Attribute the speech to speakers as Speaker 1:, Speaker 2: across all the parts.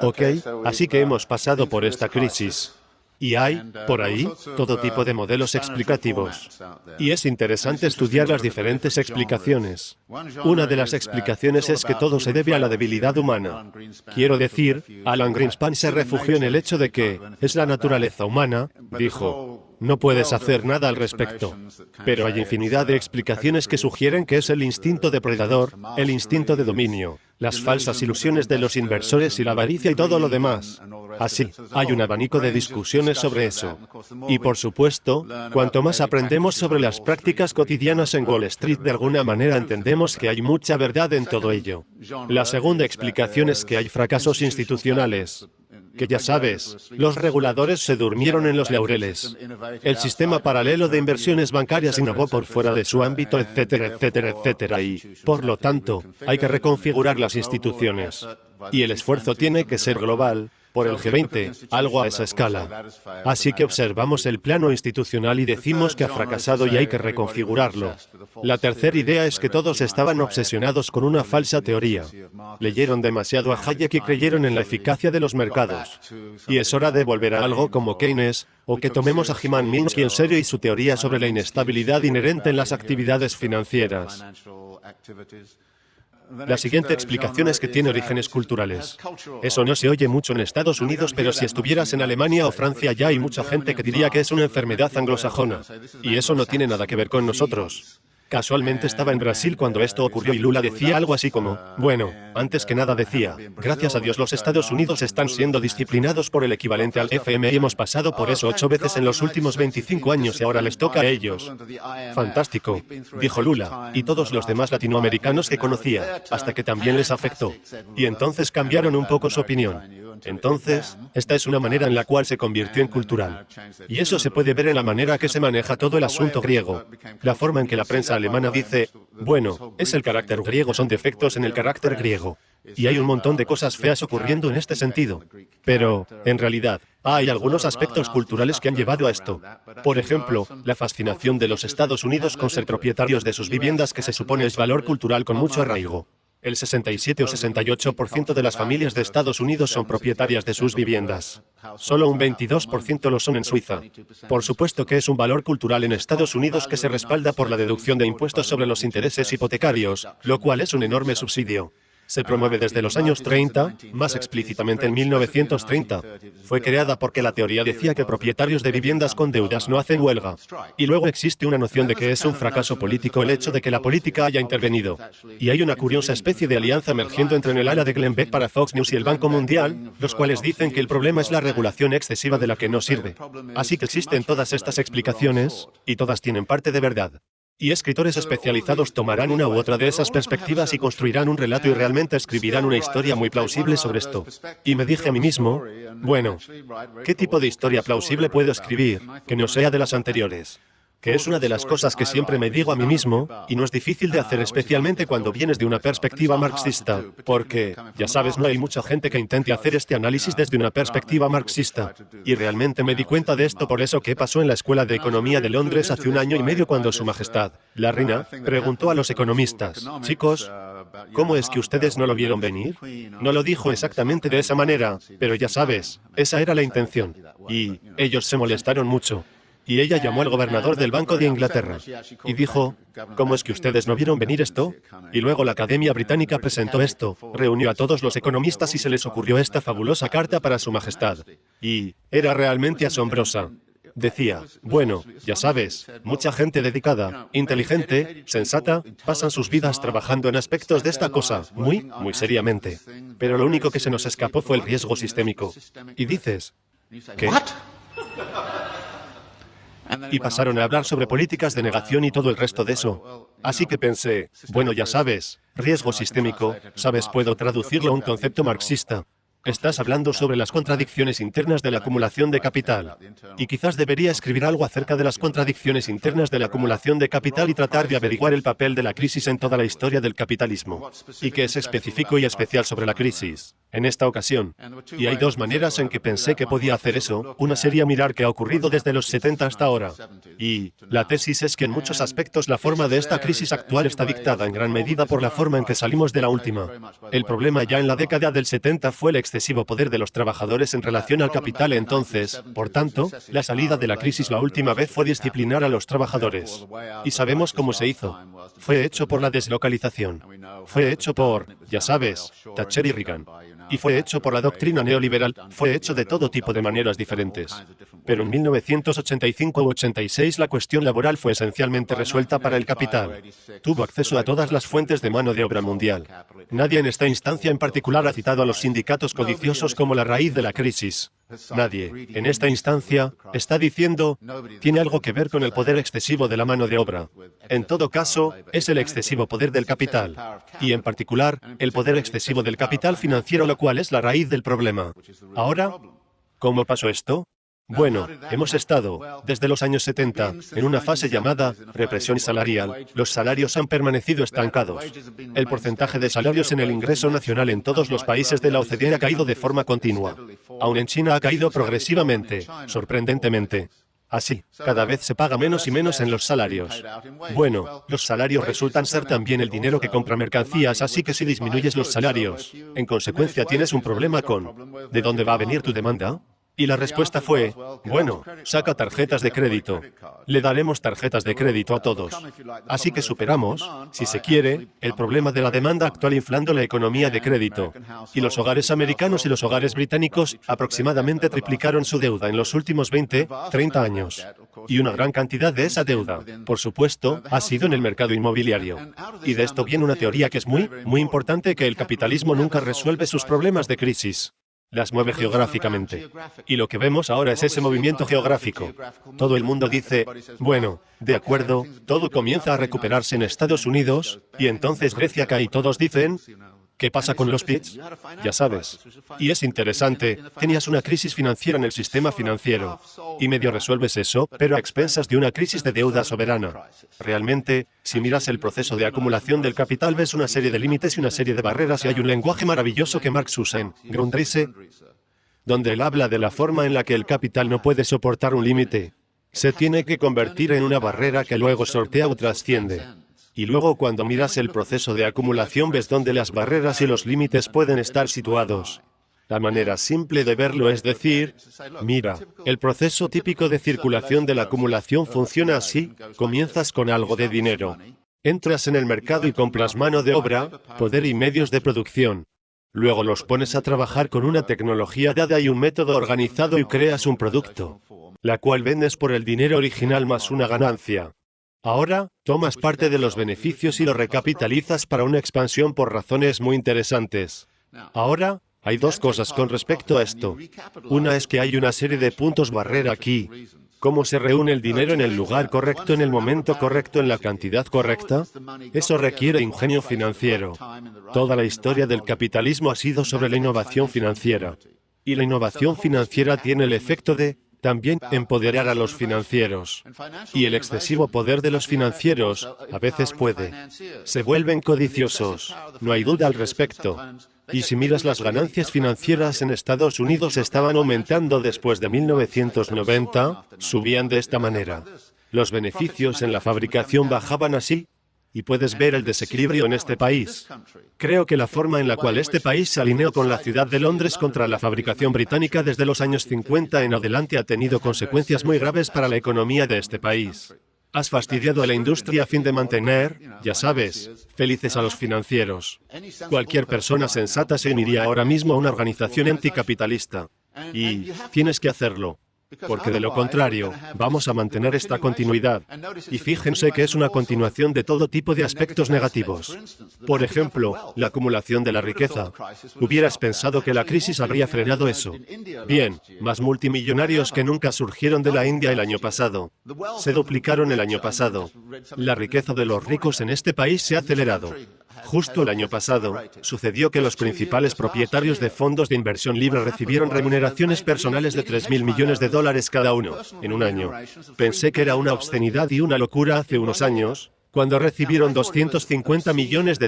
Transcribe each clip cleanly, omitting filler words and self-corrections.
Speaker 1: Ok, así que hemos pasado por esta crisis. Y hay, por ahí, todo tipo de modelos explicativos. Y es interesante estudiar las diferentes explicaciones. Una de las explicaciones es que todo se debe a la debilidad humana. Quiero decir, Alan Greenspan se refugió en el hecho de que es la naturaleza humana, dijo. No puedes hacer nada al respecto. Pero hay infinidad de explicaciones que sugieren que es el instinto depredador, el instinto de dominio, las falsas ilusiones de los inversores y la avaricia y todo lo demás. Así, hay un abanico de discusiones sobre eso. Y por supuesto, cuanto más aprendemos sobre las prácticas cotidianas en Wall Street, de alguna manera entendemos que hay mucha verdad en todo ello. La segunda explicación es que hay fracasos institucionales. Que ya sabes, los reguladores se durmieron en los laureles. El sistema paralelo de inversiones bancarias innovó por fuera de su ámbito, etcétera, etcétera, etcétera, y, por lo tanto, hay que reconfigurar las instituciones. Y el esfuerzo tiene que ser global, por el G20, algo a esa escala. Así que observamos el plano institucional y decimos que ha fracasado y hay que reconfigurarlo. La tercera idea es que todos estaban obsesionados con una falsa teoría. Leyeron demasiado a Hayek y creyeron en la eficacia de los mercados. Y es hora de volver a algo como Keynes, o que tomemos a Hyman Minsky en serio y su teoría sobre la inestabilidad inherente en las actividades financieras. La siguiente explicación es que tiene orígenes culturales. Eso no se oye mucho en Estados Unidos, pero si estuvieras en Alemania o Francia ya hay mucha gente que diría que es una enfermedad anglosajona. Y eso no tiene nada que ver con nosotros. Casualmente estaba en Brasil cuando esto ocurrió y Lula decía algo así como, bueno, antes que nada decía, gracias a Dios los Estados Unidos están siendo disciplinados por el equivalente al FMI y hemos pasado por eso 8 veces en los últimos 25 años y ahora les toca a ellos. Fantástico, dijo Lula, y todos los demás latinoamericanos que conocía, hasta que también les afectó. Y entonces cambiaron un poco su opinión. Entonces, esta es una manera en la cual se convirtió en cultural. Y eso se puede ver en la manera que se maneja todo el asunto griego. La forma en que la prensa alemana dice, bueno, es el carácter griego, son defectos en el carácter griego. Y hay un montón de cosas feas ocurriendo en este sentido. Pero, en realidad, hay algunos aspectos culturales que han llevado a esto. Por ejemplo, la fascinación de los Estados Unidos con ser propietarios de sus viviendas, que se supone es valor cultural con mucho arraigo. El 67 o 68% de las familias de Estados Unidos son propietarias de sus viviendas. Solo un 22% lo son en Suiza. Por supuesto que es un valor cultural en Estados Unidos que se respalda por la deducción de impuestos sobre los intereses hipotecarios, lo cual es un enorme subsidio. Se promueve desde los años 30, más explícitamente en 1930. Fue creada porque la teoría decía que propietarios de viviendas con deudas no hacen huelga. Y luego existe una noción de que es un fracaso político el hecho de que la política haya intervenido. Y hay una curiosa especie de alianza emergiendo entre el ala de Glenn Beck para Fox News y el Banco Mundial, los cuales dicen que el problema es la regulación excesiva de la que no sirve. Así que existen todas estas explicaciones, y todas tienen parte de verdad. Y escritores especializados tomarán una u otra de esas perspectivas y construirán un relato y realmente escribirán una historia muy plausible sobre esto. Y me dije a mí mismo, bueno, ¿qué tipo de historia plausible puedo escribir que no sea de las anteriores? Que es una de las cosas que siempre me digo a mí mismo, y no es difícil de hacer especialmente cuando vienes de una perspectiva marxista, porque, ya sabes, no hay mucha gente que intente hacer este análisis desde una perspectiva marxista. Y realmente me di cuenta de esto por eso que pasó en la Escuela de Economía de Londres hace 1 año y medio cuando Su Majestad, la reina, preguntó a los economistas, chicos, ¿cómo es que ustedes no lo vieron venir? No lo dijo exactamente de esa manera, pero ya sabes, esa era la intención. Y ellos se molestaron mucho. Y ella llamó al gobernador del Banco de Inglaterra y dijo, ¿cómo es que ustedes no vieron venir esto? Y luego la Academia Británica presentó esto, reunió a todos los economistas y se les ocurrió esta fabulosa carta para Su Majestad. Y era realmente asombrosa. Decía, bueno, ya sabes, mucha gente dedicada, inteligente, sensata, pasan sus vidas trabajando en aspectos de esta cosa, muy seriamente. Pero lo único que se nos escapó fue el riesgo sistémico. Y dices, ¿qué? Y pasaron a hablar sobre políticas de negación y todo el resto de eso. Así que pensé, bueno, ya sabes, riesgo sistémico, sabes, puedo traducirlo a un concepto marxista. Estás hablando sobre las contradicciones internas de la acumulación de capital. Y quizás debería escribir algo acerca de las contradicciones internas de la acumulación de capital y tratar de averiguar el papel de la crisis en toda la historia del capitalismo. Y que es específico y especial sobre la crisis, en esta ocasión. Y hay 2 maneras en que pensé que podía hacer eso. Una sería mirar qué ha ocurrido desde los 70 hasta ahora. Y la tesis es que en muchos aspectos la forma de esta crisis actual está dictada en gran medida por la forma en que salimos de la última. El problema ya en la década del 70 fue el excesivo poder de los trabajadores en relación al capital entonces, por tanto, la salida de la crisis la última vez fue disciplinar a los trabajadores. Y sabemos cómo se hizo. Fue hecho por la deslocalización. Fue hecho por, ya sabes, Thatcher y Reagan. Y fue hecho por la doctrina neoliberal, fue hecho de todo tipo de maneras diferentes. Pero en 1985 u 86 la cuestión laboral fue esencialmente resuelta para el capital. Tuvo acceso a todas las fuentes de mano de obra mundial. Nadie en esta instancia en particular ha citado a los sindicatos codiciosos como la raíz de la crisis. Nadie, en esta instancia, está diciendo, tiene algo que ver con el poder excesivo de la mano de obra. En todo caso, es el excesivo poder del capital. Y en particular, el poder excesivo del capital financiero, lo cual es la raíz del problema. Ahora, ¿cómo pasó esto? Bueno, hemos estado, desde los años 70, en una fase llamada represión salarial. Los salarios han permanecido estancados. El porcentaje de salarios en el ingreso nacional en todos los países de la OCDE ha caído de forma continua. Aún en China ha caído progresivamente, sorprendentemente. Así, cada vez se paga menos y menos en los salarios. Bueno, los salarios resultan ser también el dinero que compra mercancías, así que si disminuyes los salarios, en consecuencia tienes un problema con ¿de dónde va a venir tu demanda? Y la respuesta fue, bueno, saca tarjetas de crédito. Le daremos tarjetas de crédito a todos. Así que superamos, si se quiere, el problema de la demanda actual inflando la economía de crédito. Y los hogares americanos y los hogares británicos aproximadamente triplicaron su deuda en los últimos 20, 30 años. Y una gran cantidad de esa deuda, por supuesto, ha sido en el mercado inmobiliario. Y de esto viene una teoría que es muy importante, que el capitalismo nunca resuelve sus problemas de crisis. Las mueve geográficamente. Y lo que vemos ahora es ese movimiento geográfico. Todo el mundo dice, bueno, de acuerdo, todo comienza a recuperarse en Estados Unidos, y entonces Grecia cae y todos dicen, ¿qué pasa con los PITs? Ya sabes. Y es interesante, tenías una crisis financiera en el sistema financiero. Y medio resuelves eso, pero a expensas de una crisis de deuda soberana. Realmente, si miras el proceso de acumulación del capital, ves una serie de límites y una serie de barreras, y hay un lenguaje maravilloso que Marx usa en Grundrisse, donde él habla de la forma en la que el capital no puede soportar un límite. Se tiene que convertir en una barrera que luego sortea o trasciende. Y luego cuando miras el proceso de acumulación ves dónde las barreras y los límites pueden estar situados. La manera simple de verlo es decir, mira, el proceso típico de circulación de la acumulación funciona así, comienzas con algo de dinero. Entras en el mercado y compras mano de obra, poder y medios de producción. Luego los pones a trabajar con una tecnología dada y un método organizado y creas un producto, la cual vendes por el dinero original más una ganancia. Ahora, tomas parte de los beneficios y lo recapitalizas para una expansión por razones muy interesantes. Ahora, hay dos cosas con respecto a esto. Una es que hay una serie de puntos barrera aquí. ¿Cómo se reúne el dinero en el lugar correcto, en el momento correcto, en la cantidad correcta? Eso requiere ingenio financiero. Toda la historia del capitalismo ha sido sobre la innovación financiera. Y la innovación financiera tiene el efecto de también empoderar a los financieros. Y el excesivo poder de los financieros, a veces se vuelven codiciosos. No hay duda al respecto. Y si miras las ganancias financieras en Estados Unidos estaban aumentando después de 1990, subían de esta manera. Los beneficios en la fabricación bajaban así. Y puedes ver el desequilibrio en este país. Creo que la forma en la cual este país se alineó con la ciudad de Londres contra la fabricación británica desde los años 50 en adelante ha tenido consecuencias muy graves para la economía de este país. Has fastidiado a la industria a fin de mantener, ya sabes, felices a los financieros. Cualquier persona sensata se uniría ahora mismo a una organización anticapitalista. Y tienes que hacerlo. Porque de lo contrario, vamos a mantener esta continuidad. Y fíjense que es una continuación de todo tipo de aspectos negativos. Por ejemplo, la acumulación de la riqueza. Hubieras pensado que la crisis habría frenado eso. Bien, más multimillonarios que nunca surgieron de la India el año pasado. Se duplicaron el año pasado. La riqueza de los ricos en este país se ha acelerado. Justo el año pasado, sucedió que los principales propietarios de fondos de inversión libre recibieron remuneraciones personales de $3.000 millones cada uno, en un año. Pensé que era una obscenidad y una locura hace unos años, cuando recibieron $250 millones.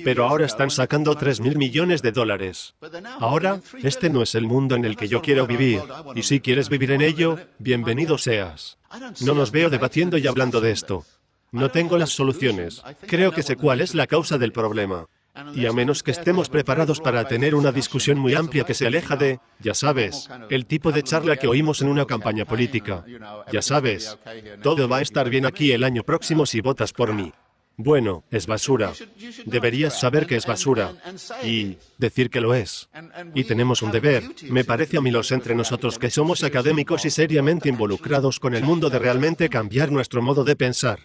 Speaker 1: Pero ahora están sacando $3.000 millones. Ahora, este no es el mundo en el que yo quiero vivir, y si quieres vivir en ello, bienvenido seas. No nos veo debatiendo y hablando de esto. No tengo las soluciones. Creo que sé cuál es la causa del problema. Y a menos que estemos preparados para tener una discusión muy amplia que se aleja de, ya sabes, el tipo de charla que oímos en una campaña política. Ya sabes, todo va a estar bien aquí el año próximo si votas por mí. Bueno, es basura. Deberías saber que es basura y decir que lo es. Y tenemos un deber, me parece a mí los entre nosotros que somos académicos y seriamente involucrados con el mundo de realmente cambiar nuestro modo de pensar.